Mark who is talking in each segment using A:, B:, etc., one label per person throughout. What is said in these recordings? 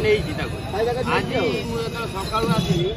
A: ନେଇଛି ତାକୁ ଆଜି ମୁଁ ଯେତେବେଳେ ସକାଳୁ ଆସିଲି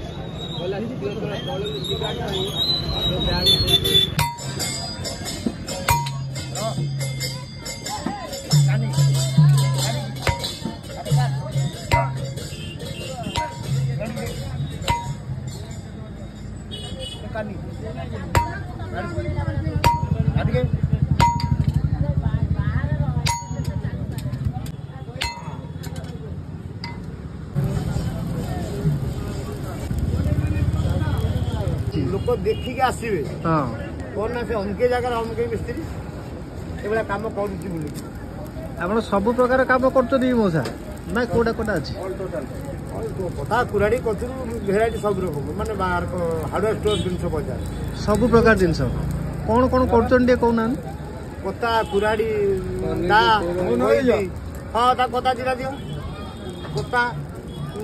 B: लोक देखिक आसवे कौन ना से अमके जगह अमके मिस्त्री एभला काम करूची बोली
C: आपण सब प्रकार काम करछदी मोसा ना कोडा कोडा अछि
B: कथा कुराड़ी कचरू भेराइटी सब रकम माने बाहर हार्डवेयर स्टोर जिनस बजार
C: सब प्रकार जिनस कोन कोन करछन दे कोना
B: कथा कुराड़ी दा हां ता कथा दिला दियो कथा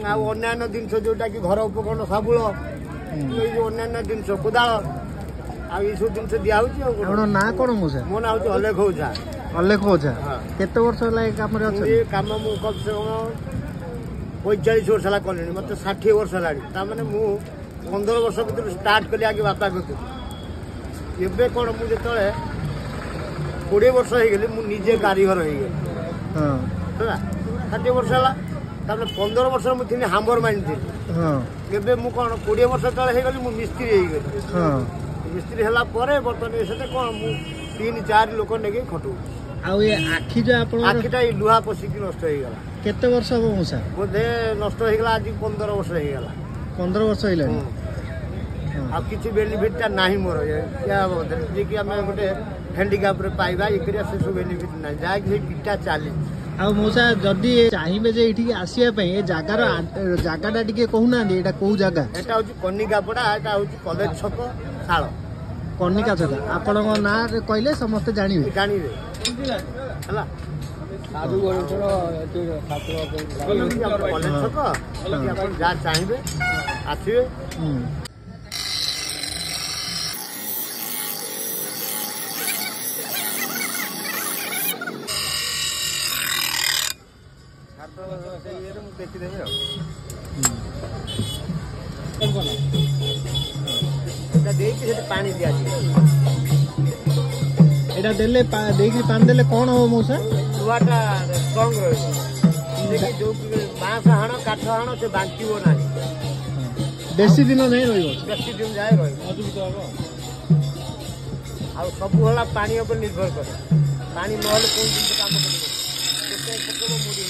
B: आ अन्य जिनस जोटा कि घर उपकरण साबुल अन्य जिनस कोदाल आ ये सब जिनस दिया होची
C: आपण ना कोन मोसा
B: मो ना होची अलेख ओझा
C: केते वर्ष लागे काम रे अछि
B: ये काम मु कम से कम 45 वर्ष ला कलेनी मते 60 वर्ष लाडी ता माने मु 15 वर्ष भीतर स्टार्ट कली आगे बापा को एबे कोन मु जेतले 20 वर्ष हे गेली मु निजे कारीगर हे गेली हां होला 60 वर्ष ला तामे 15 वर्ष मु थिनी हाम्बर माइन थी हां एबे मु कोन 20 वर्ष तळे हे गेली मु मिस्त्री हे गेली हां मिस्त्री हला परे बर्तन एसते कोन मु 3-4 लोक नेगे खटू
C: आ ये आखी जो आपण
B: आखीटा लुहा पसिकी नष्ट हे गेला
C: केते वर्ष हो मोसा
B: बोधे नष्ट हो गला आज 15 वर्ष हो गला
C: 15 वर्ष होइला
B: आ किछि बेनिफिट ता नाही मोर क्या बोलते जे कि हमें गोटे हैंडीकैप रे पाइबा एकरिया से सब बेनिफिट ना जा कि पिटा चाली
C: आ मोसा जदी चाहिबे जे इठी आसिया पे ए जागाटा टिके कहूना एटा को जागा
B: एटा होची कनिका पड़ा एटा होची कॉलेज छक साळ
C: कनिका छक आपण ना कहले समस्त जानिबे
B: हला साधु गोरेश्वर ठाकुर कॉलेज छक आपण जा चाहिबे आथिबे पानी दिया
C: एटा देले देकी पानी देले कोन हो मौसा
B: लुहाटा स्ट्रांग रहबो देखि जो बांस हाण काठ हाण से बांकीबो नाही
C: बेसी दिन नहीं रहइबो
B: बेसी दिन जाय रहइबो मजबूत होबो आ सब होला पानी ऊपर निर्भर करे पानी नहले कोन दिन काम करिबो केते पकबो मुडी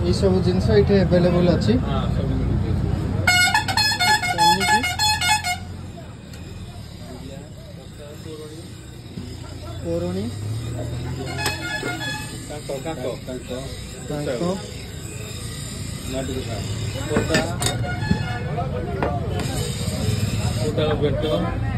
C: ये सब जिनस ये अवेलेबल अच्छी कोरोनी
A: बेट